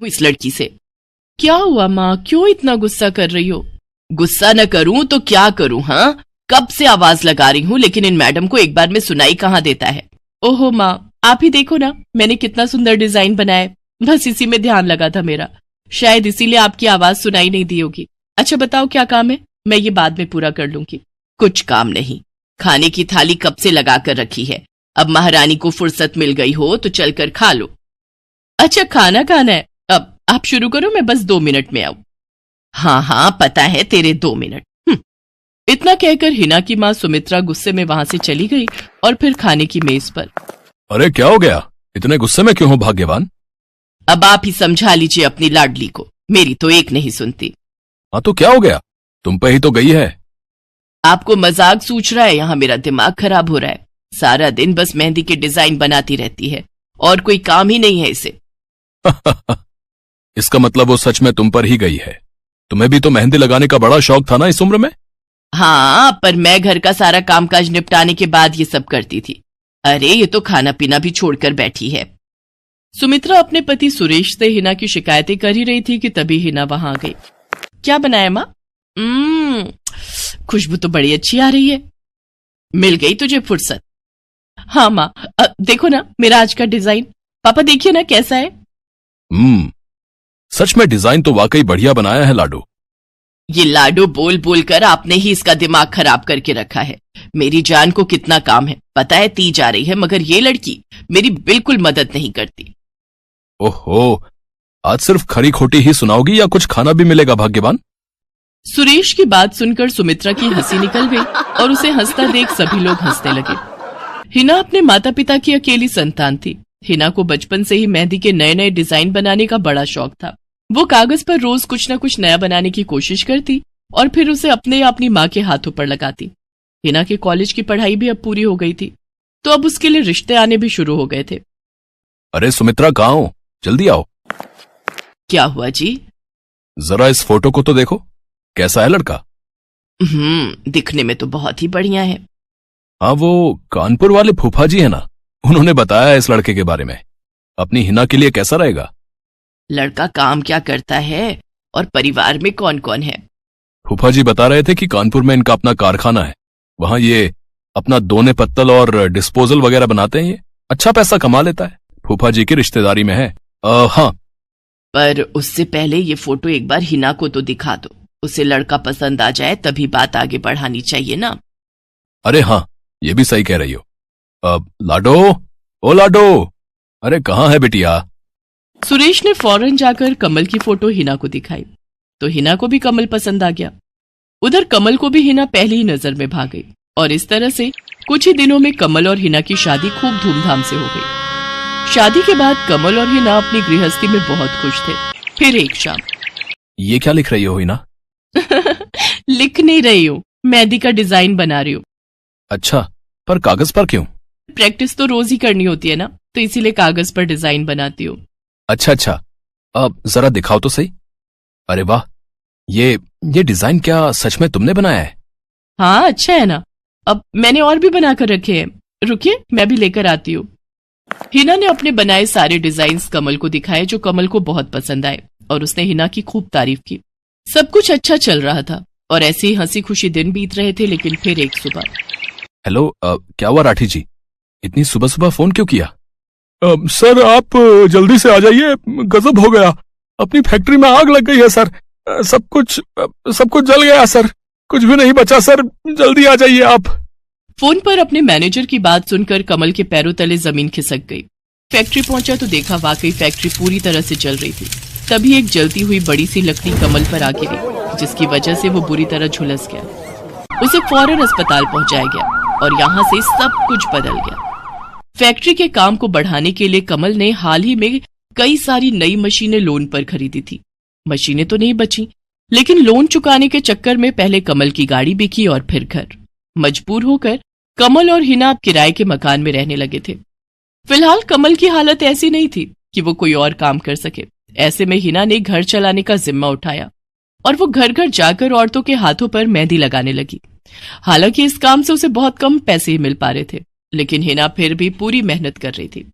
इस लड़की से। क्या हुआ माँ, क्यों इतना गुस्सा कर रही हो? गुस्सा न करूं तो क्या करूं? हाँ, कब से आवाज लगा रही हूं, लेकिन इन मैडम को एक बार में सुनाई कहाँ देता है। ओहो माँ, आप ही देखो ना, मैंने कितना सुंदर डिजाइन बनाया, बस इसी में ध्यान लगा था मेरा, शायद इसीलिए आपकी आवाज सुनाई नहीं दी होगी। अच्छा बताओ क्या काम है, मैं ये बाद में पूरा कर लूंगी। कुछ काम नहीं, खाने की थाली कब से लगा कर रखी है, अब महारानी को फुर्सत मिल गई हो तो चलकर खा लो। अच्छा खाना खाना है, अब आप शुरू करो, मैं बस 2 मिनट में आऊं। हाँ हाँ पता है तेरे 2 मिनट। इतना कहकर हिना की माँ सुमित्रा गुस्से में वहां से चली गई और फिर खाने की मेज पर। अरे क्या हो गया, इतने गुस्से में क्यों हो भाग्यवान? अब आप ही समझा लीजिए अपनी लाडली को, मेरी तो एक नहीं सुनती। हाँ तो क्या हो गया, तुम पे ही तो गई है। आपको मजाक सूझ रहा है? यहाँ मेरा दिमाग खराब हो रहा है, सारा दिन बस मेहंदी के डिजाइन बनाती रहती है और कोई काम ही नहीं है इसे। इसका मतलब वो सच में तुम पर ही गई है। तुम्हें भी तो मेहंदी लगाने का बड़ा शौक था ना इस उम्र में? हाँ, पर मैं घर का सारा कामकाज निपटाने के बाद ये सब करती थी। अरे ये तो खाना पीना भी छोड़कर बैठी है। सुमित्रा अपने पति सुरेश से हिना की शिकायतें कर ही रही थी कि तभी हिना वहां आ गई। क्या बनाया माँ? खुशबू तो बड़ी अच्छी आ रही है। मिल गई तुझे फुर्सत? हाँ माँ, देखो ना मेरा आज का डिजाइन, पापा देखिए ना कैसा है। सच में डिजाइन तो वाकई बढ़िया बनाया है लाडो। ये लाडो बोल बोल कर आपने ही इसका दिमाग खराब करके रखा है। मेरी जान को कितना काम है पता है, ती जा रही है, मगर ये लड़की मेरी बिल्कुल मदद नहीं करती। ओहो, आज सिर्फ खरी खोटी ही सुनाओगी या कुछ खाना भी मिलेगा भाग्यवान? सुरेश की बात सुनकर सुमित्रा की हंसी निकल गई और उसे हंसता देख सभी लोग हंसने लगे। हिना अपने माता पिता की अकेली संतान थी। हिना को बचपन से ही मेहंदी के नए नए डिजाइन बनाने का बड़ा शौक था। वो कागज पर रोज कुछ न कुछ नया बनाने की कोशिश करती और फिर उसे अपने या अपनी माँ के हाथों पर लगाती। हिना के कॉलेज की पढ़ाई भी अब पूरी हो गई थी, तो अब उसके लिए रिश्ते आने भी शुरू हो गए थे। अरे सुमित्रा कहाँ हो, जल्दी आओ। क्या हुआ जी? जरा इस फोटो को तो देखो, कैसा है लड़का? दिखने में तो बहुत ही बढ़िया है। हाँ, वो कानपुर वाले फूफा जी है ना, उन्होंने बताया है इस लड़के के बारे में। अपनी हिना के लिए कैसा रहेगा? लड़का काम क्या करता है और परिवार में कौन कौन है? फूफा जी बता रहे थे कि कानपुर में इनका अपना कारखाना है, वहां ये अपना दोने पत्तल और डिस्पोजल वगैरह बनाते हैं। ये अच्छा पैसा कमा लेता है, फूफा जी की रिश्तेदारी में है। हाँ, पर उससे पहले ये फोटो एक बार हिना को तो दिखा दो, उसे लड़का पसंद आ जाए तभी बात आगे बढ़ानी चाहिए ना। अरे हाँ, ये भी सही कह रही हो। लाडो, ओ लाडो, अरे कहाँ है बिटिया? सुरेश ने फौरन जाकर कमल की फोटो हिना को दिखाई तो हिना को भी कमल पसंद आ गया। उधर कमल को भी हिना पहली ही नजर में भाग गई और इस तरह से कुछ ही दिनों में कमल और हिना की शादी खूब धूमधाम से हो गई। शादी के बाद कमल और हिना अपनी गृहस्थी में बहुत खुश थे। फिर एक शाम। ये क्या लिख रही हो हिना? लिख नहीं रही हूँ, मेहंदी का डिजाइन बना रही हूँ। अच्छा, पर कागज पर क्यों? प्रैक्टिस तो रोज ही करनी होती है ना, तो इसीलिए कागज पर डिजाइन बनाती हूँ। अच्छा, अब जरा दिखाओ तो सही। अरे वाह, ये डिजाइन क्या सच में तुमने बनाया है? हाँ अच्छा है ना, अब मैंने और भी बनाकर रखे हैं, रुकिए मैं भी लेकर आती हूँ। हिना ने अपने बनाए सारे डिजाइन्स कमल को दिखाए, जो कमल को बहुत पसंद आए और उसने हिना की खूब तारीफ की। सब कुछ अच्छा चल रहा था और ऐसे ही हंसी खुशी दिन बीत रहे थे। लेकिन फिर एक सुबह। हेलो, क्या हुआ राठी जी, इतनी सुबह सुबह फोन क्यों किया? सर आप जल्दी से आ जाइए, गजब हो गया, अपनी फैक्ट्री में आग लग गई है सर, सब कुछ जल गया सर, कुछ भी नहीं बचा सर, जल्दी आ जाइए आप। फोन पर अपने मैनेजर की बात सुनकर कमल के पैरों तले जमीन खिसक गई। फैक्ट्री पहुंचा तो देखा वाकई फैक्ट्री पूरी तरह से जल रही थी। तभी एक जलती हुई बड़ी सी लकड़ी कमल पर आ गिरी, जिसकी वजह से वो बुरी तरह झुलस गया। उसे फौरन अस्पताल पहुंचाया गया और यहाँ से सब कुछ बदल गया। फैक्ट्री के काम को बढ़ाने के लिए कमल ने हाल ही में कई सारी नई मशीनें लोन पर खरीदी थी। मशीनें तो नहीं बची, लेकिन लोन चुकाने के चक्कर में पहले कमल की गाड़ी बिकी और फिर घर। मजबूर होकर कमल और हिना अब किराए के मकान में रहने लगे थे। फिलहाल कमल की हालत ऐसी नहीं थी कि वो कोई और काम कर सके। ऐसे में हिना ने घर चलाने का जिम्मा उठाया और वो घर घर जाकर औरतों के हाथों पर मेहंदी लगाने लगी। हालांकि इस काम से उसे बहुत कम पैसे ही मिल पा रहे थे, लेकिन हिना फिर भी पूरी मेहनत कर रही थी।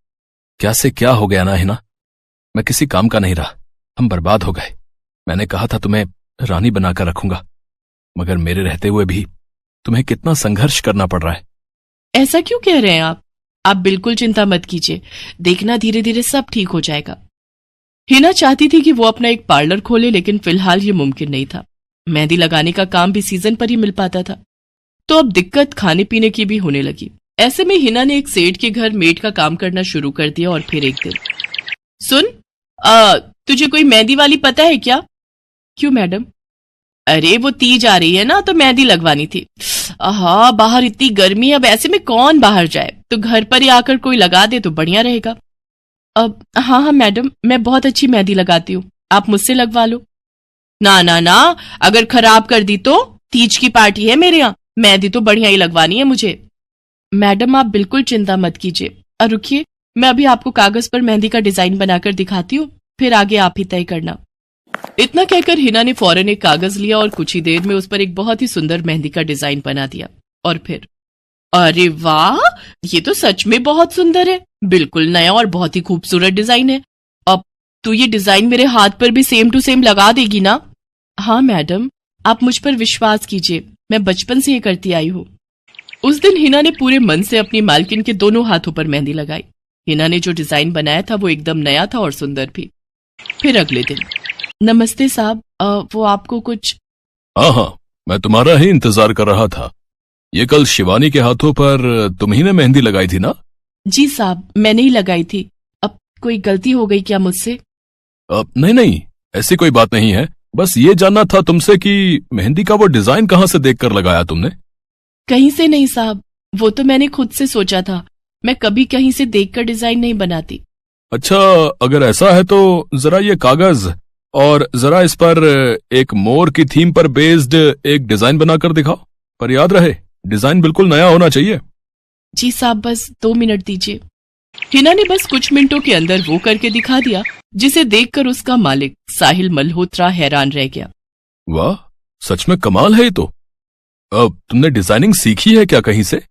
क्या से क्या हो गया ना हिना, मैं किसी काम का नहीं रहा। अब जल्दी से आ जाइए, गजब हो गया, अपनी फैक्ट्री में आग लग गई है सर, सब कुछ जल गया सर, कुछ भी नहीं बचा सर, जल्दी आ जाइए आप। फोन पर अपने मैनेजर की बात सुनकर कमल के पैरों तले जमीन खिसक गई। क्या से क्या हो गया ना हिना, मैं किसी काम का नहीं रहा। हम बर्बाद हो गए। मैंने कहा था तुम्हें रानी बनाकर रखूंगा, मगर मेरे रहते हुए भी तुम्हें कितना संघर्ष करना पड़ रहा है। ऐसा क्यों कह रहे हैं आप बिल्कुल चिंता मत कीजिए, देखना धीरे धीरे सब ठीक हो जाएगा। हिना चाहती थी कि वो अपना एक पार्लर खोले, लेकिन फिलहाल ये मुमकिन नहीं था। मेहंदी लगाने का काम भी सीजन पर ही मिल पाता था, तो अब दिक्कत खाने पीने की भी होने लगी। ऐसे में हिना ने एक सेठ के घर मेड का काम करना शुरू कर दिया। और फिर एक दिन, सुन, तुझे कोई मेहंदी वाली पता है क्या? क्यों मैडम? अरे वो तीज आ रही है ना, तो मेहंदी लगवानी थी। हाँ, बाहर इतनी गर्मी है, अब ऐसे में कौन बाहर जाए, तो घर पर ही आकर कोई लगा दे तो बढ़िया रहेगा। अब हाँ मैडम, मैं बहुत अच्छी मेहंदी लगाती हूँ, आप मुझसे लगवा लो। ना ना ना, अगर खराब कर दी तो? तीज की पार्टी है मेरे यहाँ, मेहंदी तो बढ़िया ही लगवानी है मुझे। मैडम आप बिल्कुल चिंता मत कीजिए, और रुकिए, मैं अभी आपको कागज पर मेहंदी का डिजाइन बनाकर दिखाती हूँ, फिर आगे आप ही तय करना। इतना कहकर हिना ने फौरन एक कागज लिया और कुछ ही देर में उस पर एक बहुत ही सुंदर मेहंदी का डिजाइन बना दिया। और फिर, अरे वाह, ये तो सच में बहुत सुंदर है, बिल्कुल नया और बहुत ही खूबसूरत डिजाइन है। अब तू ये डिजाइन मेरे हाथ पर भी सेम टू सेम लगा देगी ना? हाँ मैडम, आप मुझ पर विश्वास कीजिए, मैं बचपन से ये करती आई हूँ। उस दिन हिना ने पूरे मन से अपनी मालकिन के दोनों हाथों पर मेहंदी लगाई। हिना ने जो डिजाइन बनाया था वो एकदम नया था और सुंदर भी। फिर अगले दिन, नमस्ते साहब, वो आपको कुछ? हाँ, मैं तुम्हारा ही इंतजार कर रहा था। ये कल शिवानी के हाथों पर तुम ही ने मेहंदी लगाई थी ना? जी साहब, मैंने ही लगाई थी। अब कोई गलती हो गई क्या मुझसे? नहीं नहीं, ऐसी कोई बात नहीं है, बस ये जानना था तुमसे कि मेहंदी का वो डिजाइन कहाँ से देखकर लगाया तुमने? कहीं से नहीं साहब, वो तो मैंने खुद से सोचा था, मैं कभी कहीं से देखकर डिजाइन नहीं बनाती। अच्छा, अगर ऐसा है तो जरा ये कागज और जरा इस पर एक मोर की थीम पर बेस्ड एक डिजाइन बनाकर दिखाओ, पर याद रहे डिजाइन बिल्कुल नया होना चाहिए। जी साहब, बस 2 मिनट दीजिए। हिना ने बस कुछ मिनटों के अंदर वो करके दिखा दिया, जिसे देखकर उसका मालिक साहिल मल्होत्रा हैरान रह गया। वाह, सच में कमाल है ये तो। अब तुमने डिजाइनिंग सीखी है क्या कहीं से?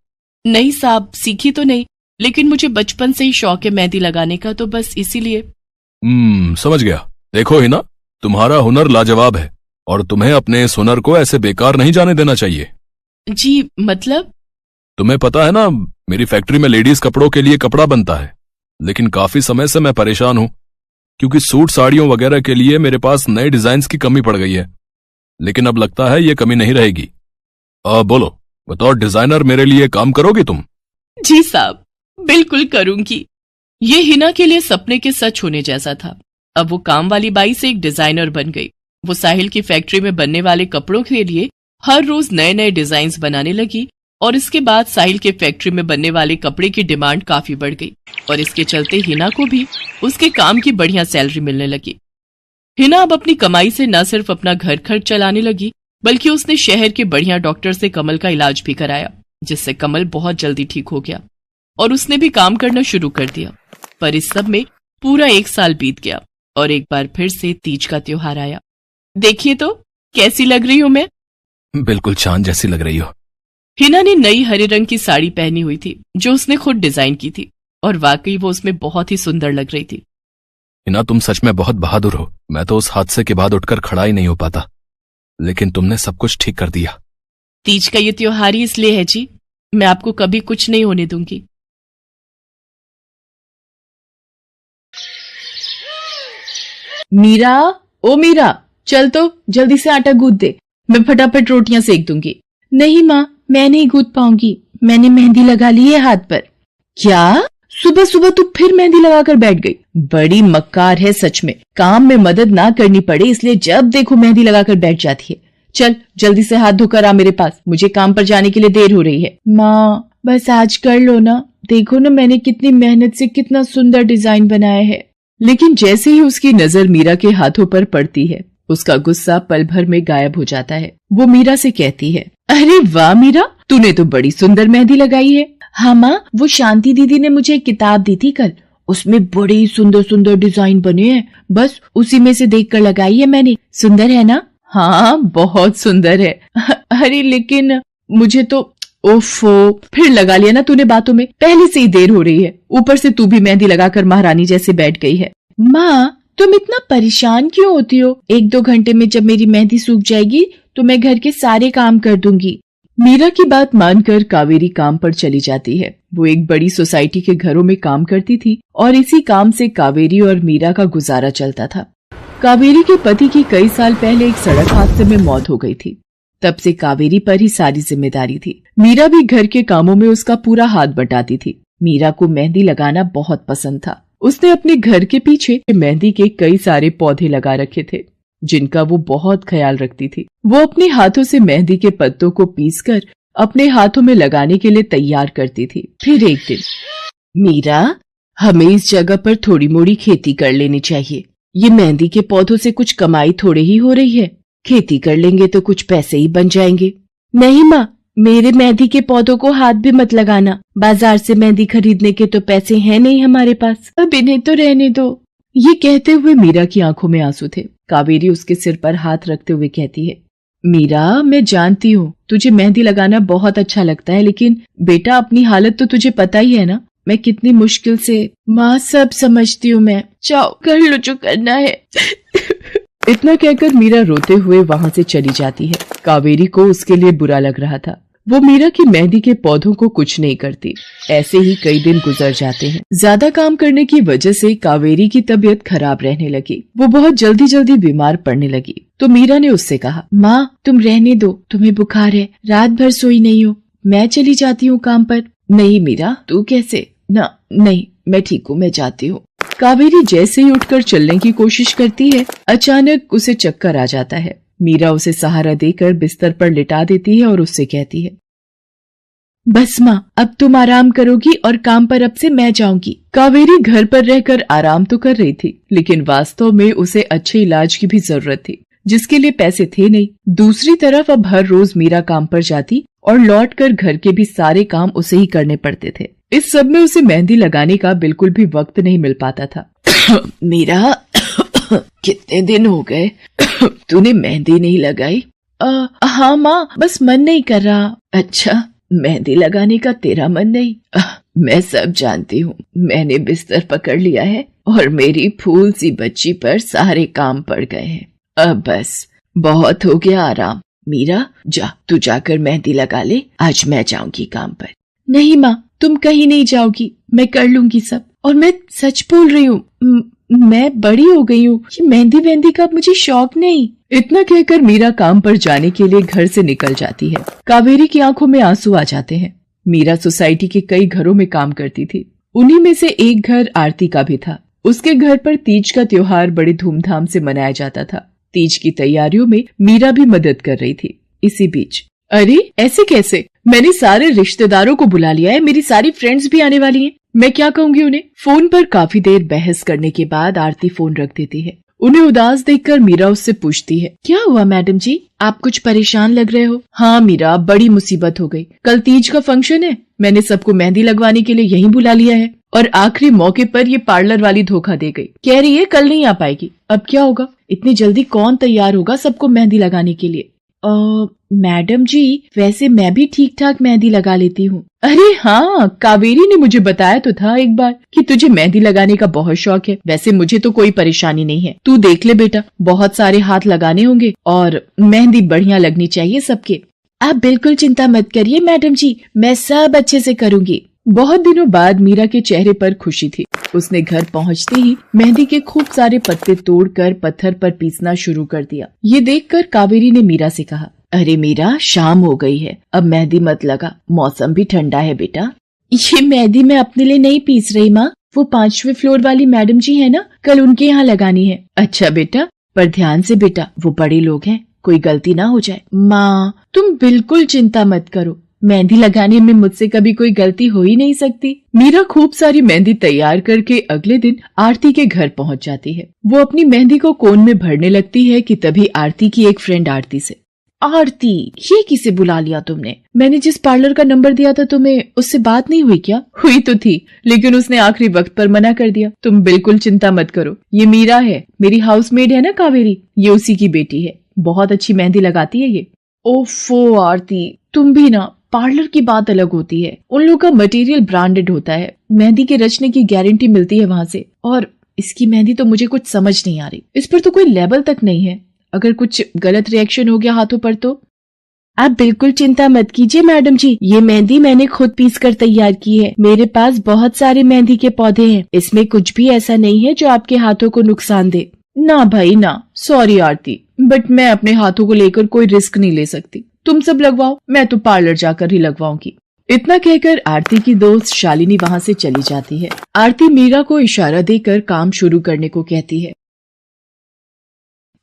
नहीं साहब, सीखी तो नहीं, लेकिन मुझे बचपन से ही शौक है मेहंदी लगाने का, तो बस इसीलिए। समझ गया। देखो हिना, तुम्हारा हुनर लाजवाब है और तुम्हें अपने इस हुनर को ऐसे बेकार नहीं जाने देना चाहिए। जी मतलब? तुम्हें पता है ना, मेरी फैक्ट्री में लेडीज कपड़ों के लिए कपड़ा बनता है, लेकिन काफी समय से मैं परेशान हूं, क्योंकि सूट साड़ियों वगैरह के लिए मेरे पास नए डिजाइन की कमी पड़ गई है। लेकिन अब लगता है ये कमी नहीं रहेगी। बोलो, बतौर डिजाइनर मेरे लिए काम करोगी तुम? जी साहब, बिल्कुल करूंगी। ये हिना के लिए सपने के सच होने जैसा था। अब वो काम वाली बाई से एक डिजाइनर बन गई। वो साहिल की फैक्ट्री में बनने वाले कपड़ों के लिए हर रोज नए नए डिजाइन बनाने लगी, और इसके बाद साहिल के फैक्ट्री में बनने वाले कपड़े की डिमांड काफी बढ़ गई, और इसके चलते हिना को भी उसके काम की बढ़िया सैलरी मिलने लगी। हिना अब अपनी कमाई से न सिर्फ अपना घर खर्च चलाने लगी, बल्कि उसने शहर के बढ़िया डॉक्टर से कमल का इलाज भी कराया, जिससे कमल बहुत जल्दी ठीक हो गया और उसने भी काम करना शुरू कर दिया। पर इस सब में पूरा 1 साल बीत गया और एक बार फिर से तीज का त्योहार आया। देखिए तो कैसी लग रही हूं मैं? बिल्कुल चांद जैसी लग रही हो। हिना ने नई हरे रंग की साड़ी पहनी हुई थी, जो उसने खुद डिजाइन की थी, और वाकई वो उसमें बहुत ही सुंदर लग रही थी। हिना, तुम सच में बहुत बहादुर हो। मैं तो उस हादसे के बाद उठकर खड़ा ही नहीं हो पाता, लेकिन तुमने सब कुछ ठीक कर दिया। तीज का ये त्योहार ही इसलिए है जी, मैं आपको कभी कुछ नहीं होने दूंगी। मीरा, ओ मीरा, चल तो जल्दी से आटा गूंथ दे, मैं फटाफट रोटियां सेक दूंगी। नहीं माँ, मैं नहीं गूंथ पाऊंगी, मैंने मेहंदी लगा ली है हाथ पर। क्या? सुबह सुबह तू फिर मेहंदी लगाकर बैठ गई? बड़ी मक्कार है सच में, काम में मदद ना करनी पड़े इसलिए जब देखो मेहंदी लगाकर बैठ जाती है। चल जल्दी से हाथ धोकर आ मेरे पास, मुझे काम पर जाने के लिए देर हो रही है। माँ बस आज कर लो ना, देखो ना मैंने कितनी मेहनत से कितना सुंदर डिजाइन बनाया है। लेकिन जैसे ही उसकी नजर मीरा के हाथों पर पड़ती है, उसका गुस्सा पल भर में गायब हो जाता है। वो मीरा से कहती है, अरे वाह मीरा, तूने तो बड़ी सुंदर मेहंदी लगाई है। हाँ माँ, वो शांति दीदी ने मुझे एक किताब दी थी कल, उसमें बड़े ही सुंदर सुंदर डिजाइन बने हैं, बस उसी में से देखकर लगाई है मैंने। सुंदर है ना? हाँ बहुत सुंदर है। अरे लेकिन मुझे तो, ओफो, फिर लगा लिया ना तूने बातों में, पहले से ही देर हो रही है, ऊपर से तू भी मेहंदी लगाकर महारानी जैसे बैठ गई है। माँ तुम इतना परेशान क्यों होती हो? 1-2 घंटे में जब मेरी मेहंदी सूख जाएगी तो मैं घर के सारे काम कर दूंगी। मीरा की बात मानकर कावेरी काम पर चली जाती है। वो एक बड़ी सोसाइटी के घरों में काम करती थी और इसी काम से कावेरी और मीरा का गुजारा चलता था। कावेरी के पति की कई साल पहले एक सड़क हादसे में मौत हो गई थी। तब से कावेरी पर ही सारी जिम्मेदारी थी। मीरा भी घर के कामों में उसका पूरा हाथ बटाती थी। मीरा को मेहंदी लगाना बहुत पसंद था। उसने अपने घर के पीछे मेहंदी के कई सारे पौधे लगा रखे थे, जिनका वो बहुत ख्याल रखती थी। वो अपने हाथों से मेहंदी के पत्तों को पीसकर अपने हाथों में लगाने के लिए तैयार करती थी। फिर एक दिन, मीरा, हमें इस जगह पर थोड़ी मोड़ी खेती कर लेनी चाहिए। ये मेहंदी के पौधों से कुछ कमाई थोड़ी ही हो रही है। खेती कर लेंगे तो कुछ पैसे ही बन जाएंगे। नहीं माँ, मेरे मेहंदी के पौधों को हाथ भी मत लगाना। बाजार से मेहंदी खरीदने के तो पैसे हैं नहीं हमारे पास। अब इन्हें तो रहने दो। ये कहते हुए मीरा की आंखों में आंसू थे। कावेरी उसके सिर पर हाथ रखते हुए कहती है, मीरा, मैं जानती हूँ तुझे मेहंदी लगाना बहुत अच्छा लगता है, लेकिन बेटा अपनी हालत तो तुझे पता ही है ना। मैं कितनी मुश्किल से। माँ, सब समझती हूँ मैं। जाओ कर लो जो करना है। इतना कहकर मीरा रोते हुए वहाँ से चली जाती है। कावेरी को उसके लिए बुरा लग रहा था। वो मीरा की मेहंदी के पौधों को कुछ नहीं करती। ऐसे ही कई दिन गुजर जाते हैं। ज्यादा काम करने की वजह से कावेरी की तबीयत खराब रहने लगी। वो बहुत जल्दी जल्दी बीमार पड़ने लगी। तो मीरा ने उससे कहा, माँ, तुम रहने दो, तुम्हें बुखार है, रात भर सोई नहीं हो, मैं चली जाती हूँ काम पर। नहीं मीरा, तू कैसे? नहीं, मैं ठीक हूँ, मैं जाती हूँ। कावेरी जैसे ही उठकर चलने की कोशिश करती है, अचानक उसे चक्कर आ जाता है। मीरा उसे सहारा देकर बिस्तर पर लिटा देती है और उससे कहती है, बस माँ, अब तुम आराम करोगी और काम पर अब से मैं जाऊंगी। कावेरी घर पर रहकर आराम तो कर रही थी, लेकिन वास्तव में उसे अच्छे इलाज की भी जरूरत थी, जिसके लिए पैसे थे नहीं। दूसरी तरफ अब हर रोज मीरा काम पर जाती और लौटकर घर के भी सारे काम उसे ही करने पड़ते थे। इस सब में उसे मेहंदी लगाने का बिल्कुल भी वक्त नहीं मिल पाता था। मीरा, कितने दिन हो गए तूने मेहंदी नहीं लगाई? हाँ माँ, बस मन नहीं कर रहा। अच्छा, मेहंदी लगाने का तेरा मन नहीं? मैं सब जानती हूँ। मैंने बिस्तर पकड़ लिया है और मेरी फूल सी बच्ची पर सारे काम पड़ गए हैं। अब बस बहुत हो गया आराम। मीरा, जा, तू जाकर मेहंदी लगा ले। आज मैं जाऊंगी काम पर। नहीं माँ, तुम कहीं नहीं जाओगी, मैं कर लूंगी सब। और मैं सच बोल रही हूँ, मैं बड़ी हो गई हूँ। ये मेहंदी का मुझे शौक नहीं। इतना कहकर मीरा काम पर जाने के लिए घर से निकल जाती है। कावेरी की आंखों में आंसू आ जाते हैं। मीरा सोसाइटी के कई घरों में काम करती थी। उन्हीं में से एक घर आरती का भी था। उसके घर पर तीज का त्योहार बड़े धूमधाम से मनाया जाता था। तीज की तैयारियों में मीरा भी मदद कर रही थी। इसी बीच, अरे ऐसे कैसे? मैंने सारे रिश्तेदारों को बुला लिया है, मेरी सारी फ्रेंड्स भी आने वाली हैं। मैं क्या कहूँगी उन्हें? फोन पर काफी देर बहस करने के बाद आरती फोन रख देती है। उन्हें उदास देखकर मीरा उससे पूछती है, क्या हुआ मैडम जी, आप कुछ परेशान लग रहे हो? हाँ मीरा, बड़ी मुसीबत हो गई। कल तीज का फंक्शन है, मैंने सबको मेहंदी लगवाने के लिए यहीं बुला लिया है और आखिरी मौके पर ये पार्लर वाली धोखा दे गई। कह रही है कल नहीं आ पाएगी। अब क्या होगा? इतनी जल्दी कौन तैयार होगा सबको मेहंदी लगाने के लिए? मैडम जी, वैसे मैं भी ठीक ठाक मेहंदी लगा लेती हूँ। अरे हाँ, कावेरी ने मुझे बताया तो था एक बार कि तुझे मेहंदी लगाने का बहुत शौक है। वैसे मुझे तो कोई परेशानी नहीं है। तू देख ले बेटा, बहुत सारे हाथ लगाने होंगे और मेहंदी बढ़िया लगनी चाहिए सबके। आप बिल्कुल चिंता मत करिए मैडम जी, मैं सब अच्छे से करूँगी। बहुत दिनों बाद मीरा के चेहरे पर खुशी थी। उसने घर पहुंचते ही मेहंदी के खूब सारे पत्ते तोड़कर पत्थर पर पीसना शुरू कर दिया। ये देखकर कावेरी ने मीरा से कहा, अरे मीरा, शाम हो गई है, अब मेहंदी मत लगा, मौसम भी ठंडा है बेटा। ये मेहंदी मैं अपने लिए नहीं पीस रही माँ, वो 5वें फ्लोर वाली मैडम जी है ना, कल उनके यहाँ लगानी है। अच्छा बेटा, पर ध्यान से बेटा, वो बड़े लोग हैं, कोई गलती ना हो जाए। माँ, तुम बिल्कुल चिंता मत करो, मेहंदी लगाने में मुझसे कभी कोई गलती हो ही नहीं सकती। मीरा खूब सारी मेहंदी तैयार करके अगले दिन आरती के घर पहुंच जाती है। वो अपनी मेहंदी को कोन में भरने लगती है कि तभी आरती की एक फ्रेंड आरती से, आरती, ये किसे बुला लिया तुमने? मैंने जिस पार्लर का नंबर दिया था तुम्हें, उससे बात नहीं हुई क्या? हुई तो थी, लेकिन उसने आखिरी वक्त पर मना कर दिया। तुम बिल्कुल चिंता मत करो, ये मीरा है, मेरी हाउसमेड है ना कावेरी, ये उसी की बेटी है। बहुत अच्छी मेहंदी लगाती है ये। ओफो आरती, तुम भी ना, पार्लर की बात अलग होती है, उन लोगों का मटेरियल ब्रांडेड होता है, मेहंदी के रचने की गारंटी मिलती है वहाँ से, और इसकी मेहंदी तो मुझे कुछ समझ नहीं आ रही। इस पर तो कोई लेबल तक नहीं है। अगर कुछ गलत रिएक्शन हो गया हाथों पर तो। आप बिल्कुल चिंता मत कीजिए मैडम जी, ये मेहंदी मैंने खुद पीस कर तैयार की है। मेरे पास बहुत सारे मेहंदी के पौधे हैं, इसमें कुछ भी ऐसा नहीं है जो आपके हाथों को नुकसान दे। ना भाई ना, सॉरी आरती, बट मैं अपने हाथों को लेकर कोई रिस्क नहीं ले सकती। तुम सब लगवाओ, मैं तो पार्लर जाकर ही लगवाऊंगी। इतना कहकर आरती की दोस्त शालिनी वहाँ से चली जाती है। आरती मीरा को इशारा देकर काम शुरू करने को कहती है।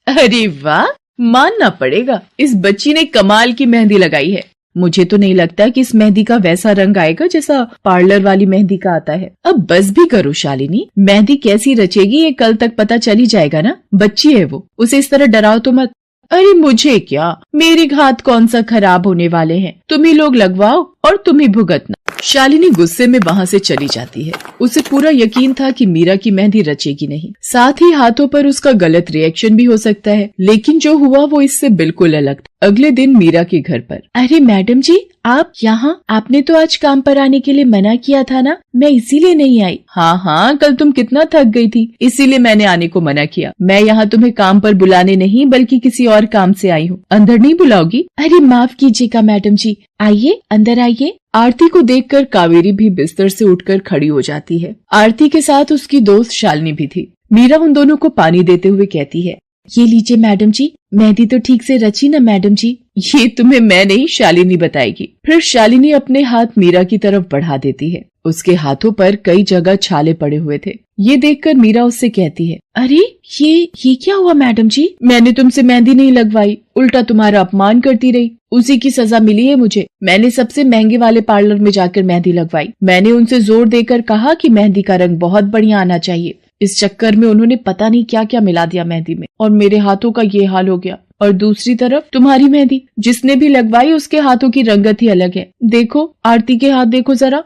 अरे वाह, मानना पड़ेगा, इस बच्ची ने कमाल की मेहंदी लगाई है। मुझे तो नहीं लगता कि इस मेहंदी का वैसा रंग आएगा जैसा पार्लर वाली मेहंदी का आता है। अब बस भी करो शालिनी, मेहंदी कैसी रचेगी ये कल तक पता चल ही जाएगा ना। बच्ची है वो, उसे इस तरह डराओ तो मत। अरे मुझे क्या, मेरे हाथ कौन सा खराब होने वाले हैं। तुम ही लोग लगवाओ और तुम ही भुगतना। शालिनी गुस्से में वहाँ से चली जाती है। उसे पूरा यकीन था कि मीरा की मेहंदी रचेगी नहीं, साथ ही हाथों पर उसका गलत रिएक्शन भी हो सकता है। लेकिन जो हुआ वो इससे बिल्कुल अलग था। अगले दिन मीरा के घर पर। अरे मैडम जी, आप यहाँ? आपने तो आज काम पर आने के लिए मना किया था ना, मैं इसीलिए नहीं आई। हाँ, कल तुम कितना थक गई थी, इसीलिए मैंने आने को मना किया। मैं यहाँ तुम्हें काम पर बुलाने नहीं बल्कि किसी और काम से आई हूँ। अंदर नहीं बुलाओगी? अरे माफ कीजिएगा मैडम जी, आइए अंदर आइए। आरती को देखकर कावेरी भी बिस्तर से उठकर खड़ी हो जाती है। आरती के साथ उसकी दोस्त शालिनी भी थी। मीरा उन दोनों को पानी देते हुए कहती है, ये लीजिए मैडम जी, मेहंदी तो ठीक से रची ना मैडम जी? ये तुम्हें मैं नहीं शालिनी बताएगी। फिर शालिनी अपने हाथ मीरा की तरफ बढ़ा देती है। उसके हाथों पर कई जगह छाले पड़े हुए थे। ये देखकर मीरा उससे कहती है, अरे ये क्या हुआ मैडम जी? मैंने तुमसे मेहंदी नहीं लगवाई, उल्टा तुम्हारा अपमान करती रही। उसी की सजा मिली है मुझे। मैंने सबसे महंगे वाले पार्लर में जाकर मेहंदी लगवाई। मैंने उनसे जोर देकर कहा कि मेहंदी का रंग बहुत बढ़िया आना चाहिए। इस चक्कर में उन्होंने पता नहीं क्या क्या मिला दिया मेहंदी में, और मेरे हाथों का ये हाल हो गया। और दूसरी तरफ तुम्हारी मेहंदी, जिसने भी लगवाई उसके हाथों की रंगत ही अलग है। देखो आरती के हाथ देखो जरा।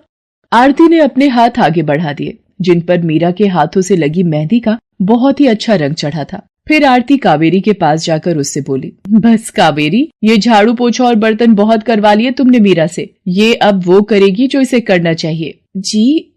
आरती ने अपने हाथ आगे बढ़ा दिए, जिन पर मीरा के हाथों से लगी मेहंदी का बहुत ही अच्छा रंग चढ़ा था। फिर आरती कावेरी के पास जाकर उससे बोली, बस कावेरी, ये झाड़ू पोछा और बर्तन बहुत करवा लिए तुमने मीरा से। ये अब वो करेगी जो इसे करना चाहिए। जी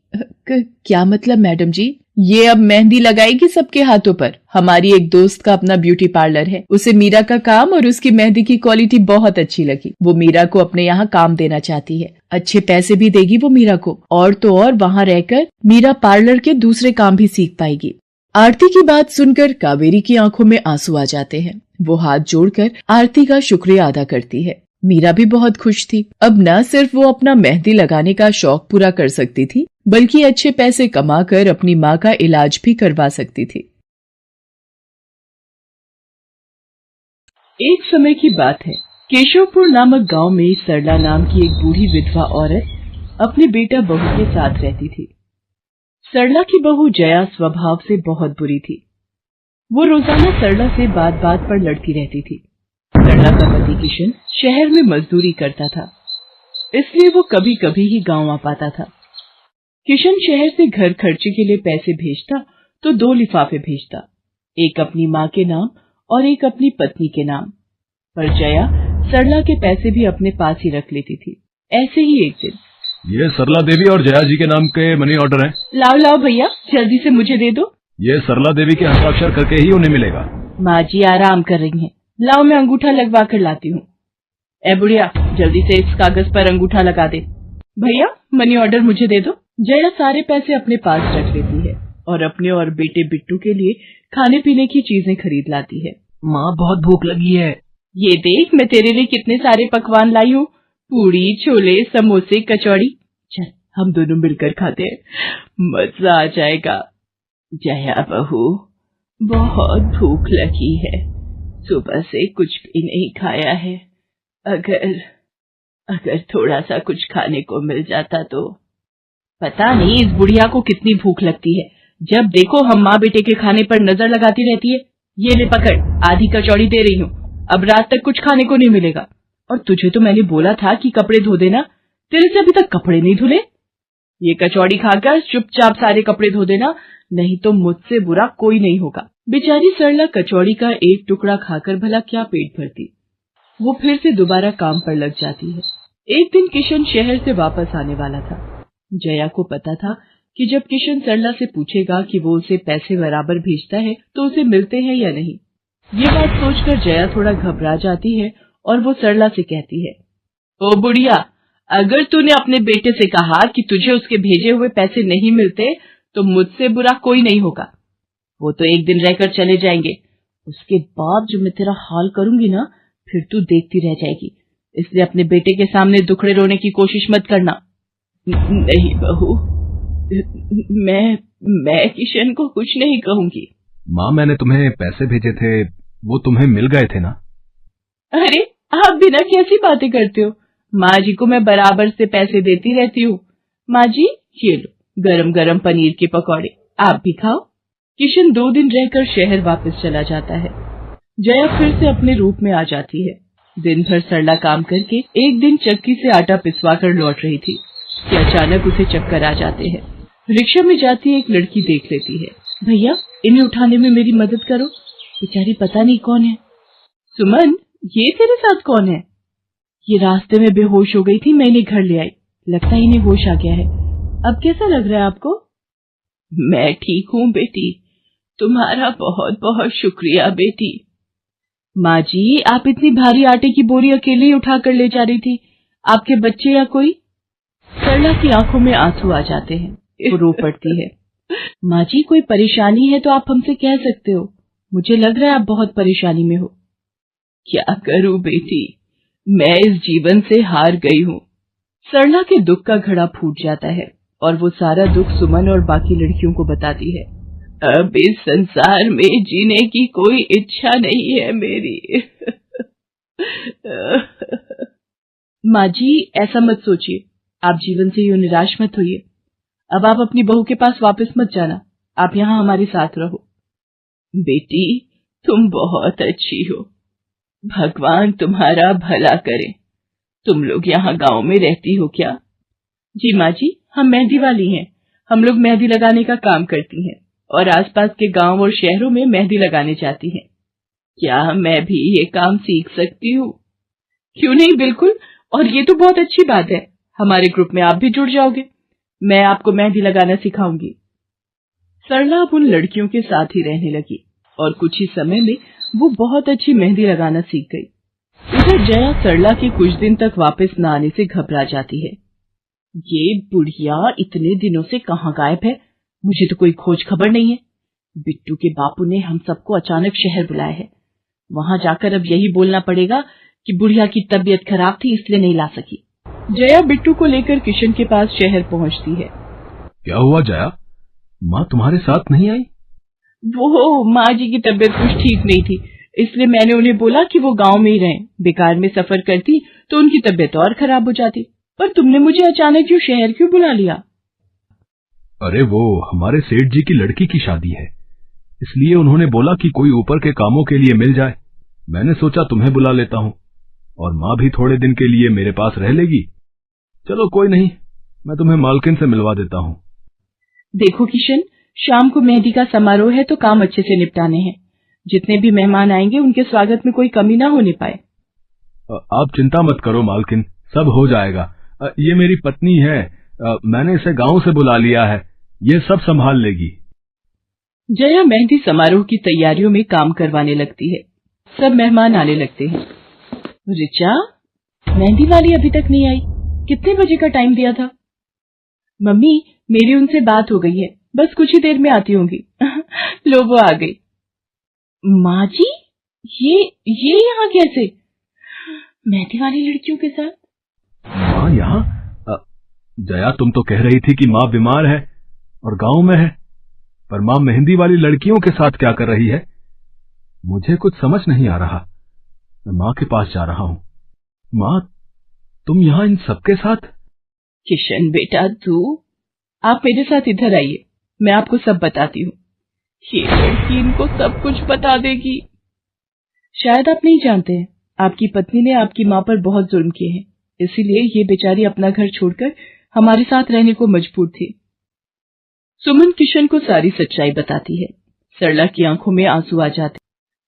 क्या मतलब मैडम जी? ये अब मेहंदी लगाएगी सबके हाथों पर। हमारी एक दोस्त का अपना ब्यूटी पार्लर है, उसे मीरा का काम और उसकी मेहंदी की क्वालिटी बहुत अच्छी लगी। वो मीरा को अपने यहाँ काम देना चाहती है। अच्छे पैसे भी देगी वो मीरा को, और तो और वहाँ रहकर मीरा पार्लर के दूसरे काम भी सीख पाएगी। आरती की बात सुनकर कावेरी की आंखों में आंसू आ जाते हैं। वो हाथ जोड़कर आरती का शुक्रिया अदा करती है। मीरा भी बहुत खुश थी। अब न सिर्फ वो अपना मेहंदी लगाने का शौक पूरा कर सकती थी, बल्कि अच्छे पैसे कमाकर अपनी माँ का इलाज भी करवा सकती थी। एक समय की बात है, केशवपुर नामक गांव में सरला नाम की एक बूढ़ी विधवा औरत अपने बेटा बहू के साथ रहती थी। सरला की बहू जया स्वभाव से बहुत बुरी थी। वो रोजाना सरला से बात बात पर लड़ती रहती थी। सरला का पति किशन शहर में मजदूरी करता था, इसलिए वो कभी कभी ही गांव आ पाता था। किशन शहर से घर खर्चे के लिए पैसे भेजता तो 2 लिफाफे भेजता, एक अपनी माँ के नाम और एक अपनी पत्नी के नाम। पर जया सरला के पैसे भी अपने पास ही रख लेती थी। ऐसे ही एक दिन, ये सरला देवी और जया जी के नाम के मनी ऑर्डर हैं। लाओ भैया, जल्दी से मुझे दे दो। ये सरला देवी के हस्ताक्षर करके ही उन्हें मिलेगा। माँ जी आराम कर रही हैं, लाओ मैं अंगूठा लगवा कर लाती हूँ। ए बुढ़िया, जल्दी से इस कागज पर अंगूठा लगा दे। भैया मनी ऑर्डर मुझे दे दो। जया सारे पैसे अपने पास रख लेती है और अपने और बेटे बिट्टू के लिए खाने पीने की चीजें खरीद लाती है। माँ बहुत भूख लगी है। ये देख मैं तेरे लिए कितने सारे पकवान लाई हूँ, पूड़ी, छोले, समोसे, कचौड़ी। चल हम दोनों मिलकर खाते हैं, मजा आ जाएगा। जया बहू, बहुत भूख लगी है, सुबह से कुछ भी नहीं खाया है। अगर थोड़ा सा कुछ खाने को मिल जाता तो। पता नहीं इस बुढ़िया को कितनी भूख लगती है, जब देखो हम माँ बेटे के खाने पर नजर लगाती रहती है। ये ले पकड़, आधी कचौड़ी दे रही हूँ, अब रात तक कुछ खाने को नहीं मिलेगा। और तुझे तो मैंने बोला था कि कपड़े धो देना, तेरे से अभी तक कपड़े नहीं धुले। ये कचौड़ी खाकर चुपचाप सारे कपड़े धो देना, नहीं तो मुझसे बुरा कोई नहीं होगा। बेचारी सरला कचौड़ी का एक टुकड़ा खाकर भला क्या पेट भरती। वो फिर से दोबारा काम पर लग जाती है। एक दिन किशन शहर से वापस आने वाला था। जया को पता था कि जब किशन सरला से पूछेगा कि वो उसे पैसे बराबर भेजता है तो उसे मिलते हैं या नहीं। ये बात सोचकर जया थोड़ा घबरा जाती है और वो सरला से कहती है, ओ बुढ़िया, अगर तूने अपने बेटे से कहा कि तुझे उसके भेजे हुए पैसे नहीं मिलते तो मुझसे बुरा कोई नहीं होगा। वो तो एक दिन रहकर चले जाएंगे, उसके बाद जो मैं तेरा हाल करूंगी ना, फिर तू देखती रह जाएगी। इसलिए अपने बेटे के सामने दुखड़े रोने की कोशिश मत करना। नहीं बहू, मैं किशन को कुछ नहीं कहूंगी। माँ, मैंने तुम्हें पैसे भेजे थे, वो तुम्हें मिल गए थे ना? अरे आप बिना कैसी बातें करते हो? माँ जी को मैं बराबर से पैसे देती रहती हूँ। माँ जी, ये लो गरम गरम पनीर के पकौड़े, आप भी खाओ। किशन 2 दिन रहकर शहर वापस चला जाता है। जया फिर से अपने रूप में आ जाती है। दिन भर सरला काम करके एक दिन चक्की से आटा पिसवा कर लौट रही थी कि अचानक उसे चक्कर आ जाते हैं। रिक्शा में जाती एक लड़की देख लेती है। भैया, इन्हें उठाने में मेरी मदद करो, बेचारी पता नहीं कौन है। सुमन, ये तेरे साथ कौन है? ये रास्ते में बेहोश हो गई थी, मैं इन्हें घर ले आई, लगता है इन्हें होश आ गया है। अब कैसा लग रहा है आपको? मैं ठीक हूँ बेटी, तुम्हारा बहुत बहुत शुक्रिया बेटी। माँ जी, आप इतनी भारी आटे की बोरी अकेले ही उठा कर ले जा रही थी, आपके बच्चे या कोई? सरला की आंखों में आंसू आ जाते हैं, वो रो पड़ती है। माँ जी, कोई परेशानी है तो आप हमसे कह सकते हो, मुझे लग रहा है आप बहुत परेशानी में हो। क्या करूं बेटी, मैं इस जीवन से हार गई हूँ। सरला के दुख का घड़ा फूट जाता है और वो सारा दुख सुमन और बाकी लड़कियों को बताती है। अब इस संसार में जीने की कोई इच्छा नहीं है मेरी। माँ जी, ऐसा मत सोचिए, आप जीवन से यूं निराश मत होइए। अब आप अपनी बहू के पास वापस मत जाना, आप यहाँ हमारे साथ रहो। बेटी, तुम बहुत अच्छी हो, भगवान तुम्हारा भला करे। तुम लोग यहाँ गांव में रहती हो क्या? जी माँ जी, हम मेहंदी वाली हैं। हम लोग मेहंदी लगाने का काम करती हैं और आसपास के गांव और शहरों में मेहंदी लगाने जाती हैं। क्या मैं भी ये काम सीख सकती हूँ? क्यों नहीं, बिल्कुल, और ये तो बहुत अच्छी बात है। हमारे ग्रुप में आप भी जुड़ जाओगे, मैं आपको मेहंदी लगाना सिखाऊंगी। सरला अब उन लड़कियों के साथ ही रहने लगी और कुछ ही समय में वो बहुत अच्छी मेहंदी लगाना सीख गई। इधर जया सरला के कुछ दिन तक वापस न आने से घबरा जाती है। ये बुढ़िया इतने दिनों से कहाँ गायब है, मुझे तो कोई खोज खबर नहीं है। बिट्टू के बापू ने हम सबको अचानक शहर बुलाया है, वहां जाकर अब यही बोलना पड़ेगा कि बुढ़िया की तबीयत खराब थी इसलिए नहीं ला सकी। जया बिट्टू को लेकर किशन के पास शहर पहुंचती है। क्या हुआ जया, माँ तुम्हारे साथ नहीं आई? वो माँ जी की तबीयत कुछ ठीक नहीं थी, इसलिए मैंने उन्हें बोला कि वो गांव में ही रहें। बेकार में सफर करती तो उनकी तबीयत और खराब हो जाती। पर तुमने मुझे अचानक क्यों शहर क्यों बुला लिया? अरे वो हमारे सेठ जी की लड़की की शादी है, इसलिए उन्होंने बोला कि कोई ऊपर के कामों के लिए मिल जाए। मैंने सोचा तुम्हें बुला लेता हूँ, और माँ भी थोड़े दिन के लिए मेरे पास रह लेगी। चलो कोई नहीं, मैं तुम्हें मालकिन से मिलवा देता हूँ। देखो किशन, शाम को मेहंदी का समारोह है तो काम अच्छे से निपटाने हैं। जितने भी मेहमान आएंगे उनके स्वागत में कोई कमी ना होने पाए। आप चिंता मत करो मालकिन, सब हो जाएगा। ये मेरी पत्नी है, मैंने इसे गांव से बुला लिया है, ये सब संभाल लेगी। जया मेहंदी समारोह की तैयारियों में काम करवाने लगती है। सब मेहमान आने लगते हैं। रिचा, मेहंदी वाली अभी तक नहीं आई, कितने बजे का टाइम दिया था? मम्मी, मेरी उनसे बात हो गई है, बस कुछ ही देर में आती होंगी। लो वो आ गई। माँ जी, ये यहाँ कैसे? मेहंदी वाली लड़कियों के साथ? माँ यहाँ? जया, तुम तो कह रही थी कि माँ बीमार है और गांव में है, पर माँ मेहंदी वाली लड़कियों के साथ क्या कर रही है? मुझे कुछ समझ नहीं आ रहा। मैं माँ के पास जा रहा हूँ। माँ, तुम यहाँ इन सबके साथ? किशन बेटा, आप मेरे साथ इधर आइए, मैं आपको सब बताती हूँ। ये लड़की इनको सब कुछ बता देगी। शायद आप नहीं जानते हैं, आपकी पत्नी ने आपकी माँ पर बहुत जुल्म किए हैं, इसीलिए ये बेचारी अपना घर छोड़कर हमारे साथ रहने को मजबूर थी। सुमन किशन को सारी सच्चाई बताती है। सरला की आंखों में आंसू आ जाते।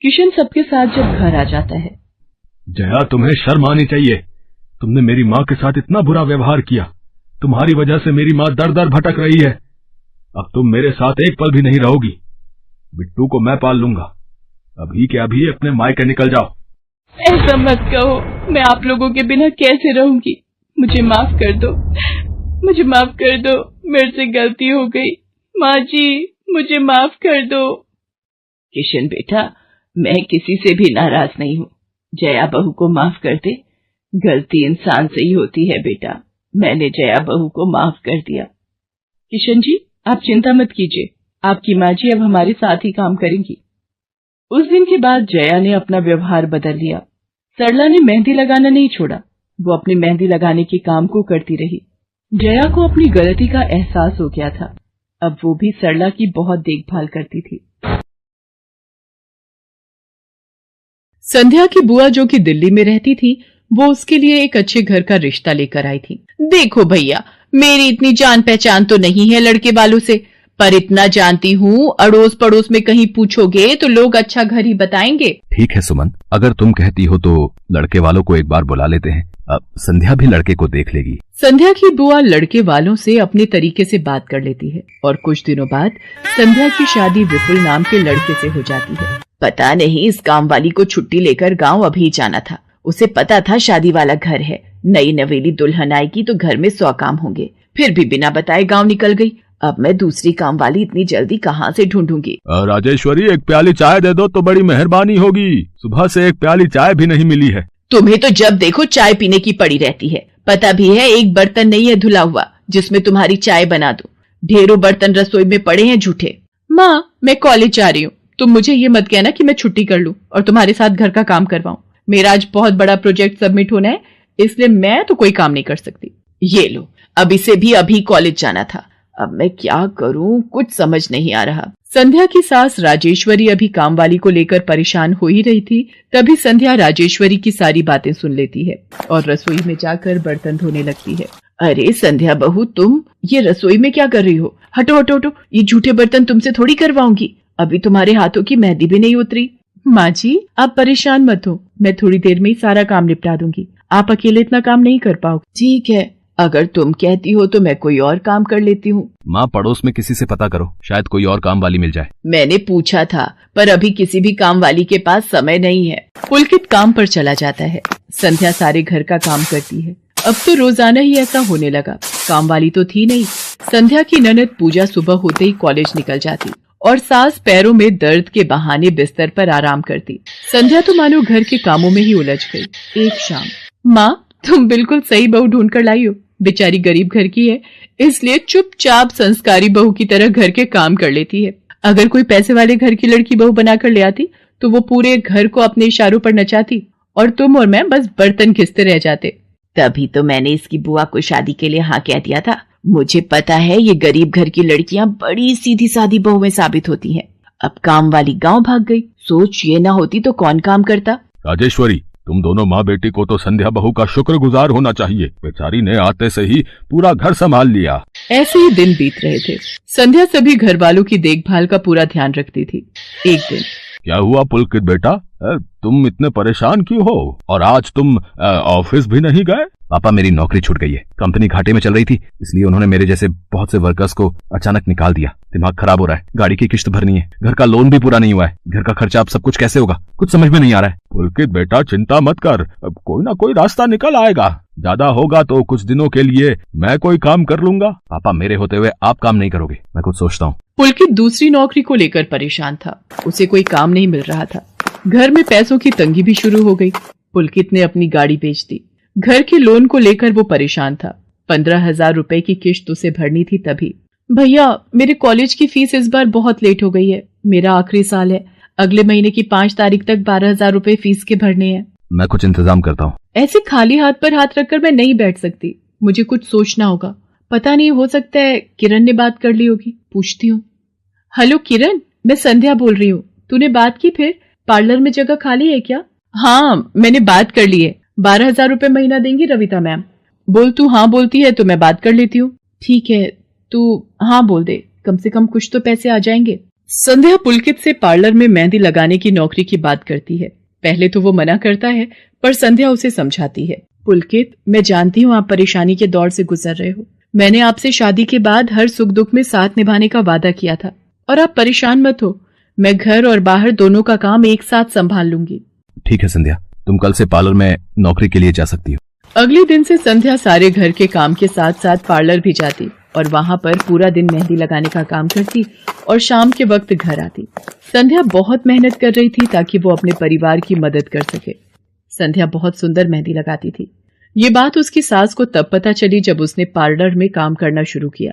किशन सबके साथ जब घर आ जाता है। जया, तुम्हें शर्म आनी चाहिए, तुमने मेरी माँ के साथ इतना बुरा व्यवहार किया। तुम्हारी वजह से मेरी माँ दर दर भटक रही है। अब तुम मेरे साथ एक पल भी नहीं रहोगी। बिट्टू को मैं पाल लूंगा। अभी के अभी अपने मायके निकल जाओ। ऐसा मत कहो, मैं आप लोगों के बिना कैसे रहूंगी। मुझे माफ कर दो, मुझे माफ कर दो, मेरे से गलती हो गई। माँ जी, मुझे माफ कर दो। किशन बेटा, मैं किसी से भी नाराज नहीं हूँ। जया बहू को माफ कर दे। गलती इंसान से ही होती है बेटा। मैंने जया बहू को माफ कर दिया। किशन जी, आप चिंता मत कीजिए, आपकी माँ जी अब हमारे साथ ही काम करेंगी। उस दिन के बाद जया ने अपना व्यवहार बदल लिया। सरला ने मेहंदी लगाना नहीं छोड़ा। वो अपनी मेहंदी लगाने के काम को करती रही। जया को अपनी गलती का एहसास हो गया था। अब वो भी सरला की बहुत देखभाल करती थी। संध्या की बुआ जो कि दिल्ली में रहती थी, वो उसके लिए एक अच्छे घर का रिश्ता लेकर आई थी। देखो भैया, मेरी इतनी जान पहचान तो नहीं है लड़के वालों से, पर इतना जानती हूँ, अड़ोस पड़ोस में कहीं पूछोगे तो लोग अच्छा घर ही बताएंगे। ठीक है सुमन, अगर तुम कहती हो तो लड़के वालों को एक बार बुला लेते हैं। अब संध्या भी लड़के को देख लेगी। संध्या की बुआ लड़के वालों से अपने तरीके से बात कर लेती है और कुछ दिनों बाद संध्या की शादी विपुल नाम के लड़के से हो जाती है। पता नहीं इस काम वाली को छुट्टी लेकर गांव अभी जाना था। उसे पता था शादी वाला घर है, नई नवेली दुल्हन आएगी तो घर में 100 काम होंगे, फिर भी बिना बताए गांव निकल गई। अब मैं दूसरी काम वाली इतनी जल्दी कहाँ से ढूंढूंगी। राजेश्वरी, एक प्याली चाय दे दो तो बड़ी मेहरबानी होगी। सुबह से एक प्याली चाय भी नहीं मिली है। तुम्हें तो जब देखो चाय पीने की पड़ी रहती है। पता भी है एक बर्तन नहीं है धुला हुआ जिसमें तुम्हारी चाय बना दूं। ढेरों बर्तन रसोई में पड़े हैं झूठे। माँ, मैं कॉलेज जा रही हूँ, तुम मुझे ये मत कहना कि मैं छुट्टी कर लूं और तुम्हारे साथ घर का काम करवाऊं। मेरा आज बहुत बड़ा प्रोजेक्ट सबमिट होना है, इसलिए मैं तो कोई काम नहीं कर सकती। ये लो, अब इसे भी अभी कॉलेज जाना था। अब मैं क्या करूं, कुछ समझ नहीं आ रहा। संध्या की सास राजेश्वरी अभी काम वाली को लेकर परेशान हो ही रही थी। तभी संध्या राजेश्वरी की सारी बातें सुन लेती है और रसोई में जाकर बर्तन धोने लगती है। अरे संध्या बहू, तुम ये रसोई में क्या कर रही हो? हटो हटो हटो, ये झूठे बर्तन तुमसे थोड़ी करवाऊंगी। अभी तुम्हारे हाथों की मेहंदी भी नहीं उतरी। माँ जी, आप परेशान मत हो, मैं थोड़ी देर में ही सारा काम निपटा दूंगी। आप अकेले इतना काम नहीं कर पाओगे। ठीक है, अगर तुम कहती हो तो मैं कोई और काम कर लेती हूँ। माँ, पड़ोस में किसी से पता करो, शायद कोई और काम वाली मिल जाए। मैंने पूछा था, पर अभी किसी भी काम वाली के पास समय नहीं है। पुलकित काम पर चला जाता है। संध्या सारे घर का काम करती है। अब तो रोजाना ही ऐसा होने लगा। काम वाली तो थी नहीं। संध्या की ननद पूजा सुबह होते ही कॉलेज निकल जाती और सास पैरों में दर्द के बहाने बिस्तर पर आराम करती। संध्या तो मानो घर के कामों में ही उलझ गई। एक शाम, माँ, तुम बिल्कुल सही बहू ढूंढ कर लाई हो। बेचारी गरीब घर की है, इसलिए चुपचाप संस्कारी बहू की तरह घर के काम कर लेती है। अगर कोई पैसे वाले घर की लड़की बहू बनाकर ले आती तो वो पूरे घर को अपने इशारों पर नचाती और तुम और मैं बस बर्तन घिसते रह जाते। तभी तो मैंने इसकी बुआ को शादी के लिए हाँ कह दिया था। मुझे पता है ये गरीब घर की लड़कियां बड़ी सीधी सादी बहुएं साबित होती हैं। अब काम वाली गांव भाग गई। सोच ये ना होती तो कौन काम करता। राजेश्वरी, तुम दोनों माँ बेटी को तो संध्या बहू का शुक्रगुजार होना चाहिए। बेचारी ने आते से ही पूरा घर संभाल लिया। ऐसे ही दिन बीत रहे थे। संध्या सभी घर वालों की देखभाल का पूरा ध्यान रखती थी। एक दिन, क्या हुआ पुलकित बेटा, तुम इतने परेशान क्यों हो? और आज तुम ऑफिस भी नहीं गए? पापा, मेरी नौकरी छूट गई है। कंपनी घाटे में चल रही थी, इसलिए उन्होंने मेरे जैसे बहुत से वर्कर्स को अचानक निकाल दिया। दिमाग खराब हो रहा है, गाड़ी की किश्त भरनी है, घर का लोन भी पूरा नहीं हुआ है। घर का खर्चा अब सब कुछ कैसे होगा, कुछ समझ में नहीं आ रहा है। पुलकित बेटा, चिंता मत कर, अब कोई ना कोई रास्ता निकल आएगा। ज्यादा होगा तो कुछ दिनों के लिए मैं कोई काम कर लूंगा। पापा, मेरे होते हुए आप काम नहीं करोगे, मैं कुछ सोचता हूँ। पुलकित दूसरी नौकरी को लेकर परेशान था। उसे कोई काम नहीं मिल रहा था। घर में पैसों की तंगी भी शुरू हो गई। पुलकित ने अपनी गाड़ी बेच दी। घर के लोन को लेकर वो परेशान था। 15,000 रुपए की किश्त उसे भरनी थी। तभी, भैया, मेरे कॉलेज की फीस इस बार बहुत लेट हो गई है। मेरा आखिरी साल है, अगले महीने की 5 तारीख तक 12,000 रुपए फीस के भरने हैं। मैं कुछ इंतजाम करता हूँ। ऐसे खाली हाथ पर हाथ रखकर मैं नहीं बैठ सकती, मुझे कुछ सोचना होगा। पता नहीं, हो सकता है किरण ने बात कर ली होगी, पूछती हूँ। हेलो किरण, मैं संध्या बोल रही हूँ। तूने बात की फिर? पार्लर में जगह खाली है क्या? हाँ, मैंने बात कर ली है। 12,000 रुपए महीना देंगी रविता मैम। बोल, तू हाँ बोलती है तो मैं बात कर लेती हूँ। ठीक है, तू हाँ बोल दे, कम से कम कुछ तो पैसे आ जाएंगे। संध्या पुलकित से पार्लर में मेहंदी लगाने की नौकरी की बात करती है। पहले तो वो मना करता है, पर संध्या उसे समझाती है। पुलकित, मैं जानती हूँ आप परेशानी के दौर से गुजर रहे हो, मैंने आपसे शादी के बाद हर सुख दुख में साथ निभाने का वादा किया था, और आप परेशान मत हो, मैं घर और बाहर दोनों का काम एक साथ संभाल लूंगी। ठीक है संध्या, तुम कल से पार्लर में नौकरी के लिए जा सकती हो। अगले दिन से संध्या सारे घर के काम के साथ साथ पार्लर भी जाती और वहां पर पूरा दिन मेहंदी लगाने का काम करती और शाम के वक्त घर आती। संध्या बहुत मेहनत कर रही थी ताकि वो अपने परिवार की मदद कर सके। संध्या बहुत सुंदर मेहंदी लगाती थी। ये बात उसकी सास को तब पता चली जब उसने पार्लर में काम करना शुरू किया।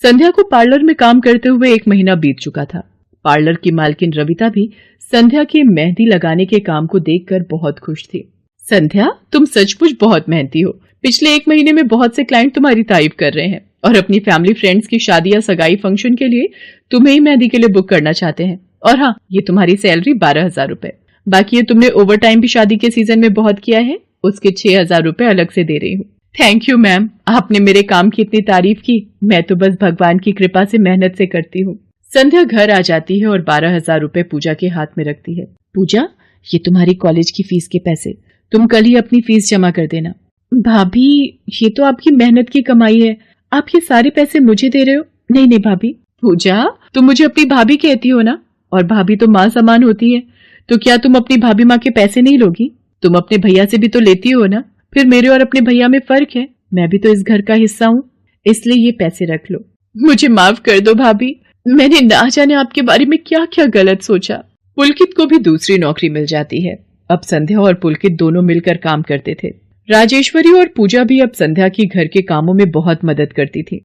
संध्या को पार्लर में काम करते हुए 1 महीना बीत चुका था। पार्लर की मालकिन रविता भी संध्या के मेहंदी लगाने के काम को देखकर बहुत खुश थी। संध्या, तुम सचमुच बहुत मेहनती हो। पिछले 1 महीने में बहुत से क्लाइंट तुम्हारी तारीफ कर रहे हैं और अपनी फैमिली फ्रेंड्स की शादी या सगाई फंक्शन के लिए तुम्हें ही मेहंदी के लिए बुक करना चाहते हैं। और हाँ, ये तुम्हारी सैलरी 12,000 रुपए। बाकी ये तुमने ओवर टाइम भी शादी के सीजन में बहुत किया है, उसके 6,000 रुपए अलग से दे रही हूँ। थैंक यू मैम, आपने मेरे काम की इतनी तारीफ की। मैं तो बस भगवान की कृपा से मेहनत से करती हूँ। संध्या घर आ जाती है और 12,000 रुपए पूजा के हाथ में रखती है। पूजा, ये तुम्हारी कॉलेज की फीस के पैसे, तुम कल ही अपनी फीस जमा कर देना। भाभी, ये तो आपकी मेहनत की कमाई है, आप ये सारे पैसे मुझे दे रहे हो? नहीं नहीं भाभी। पूजा, तुम मुझे अपनी भाभी कहती हो ना, और भाभी तो माँ समान होती है, तो क्या तुम अपनी भाभी माँ के पैसे नहीं लोगी? तुम अपने भैया से भी तो लेती हो ना। फिर मेरे और अपने भैया में फर्क है, मैं भी तो इस घर का हिस्सा हूँ, इसलिए ये पैसे रख लो। मुझे माफ कर दो भाभी, मैंने ना जाने आपके बारे में क्या क्या गलत सोचा। पुलकित को भी दूसरी नौकरी मिल जाती है। अब संध्या और पुलकित दोनों मिलकर काम करते थे। राजेश्वरी और पूजा भी अब संध्या की घर के कामों में बहुत मदद करती थी।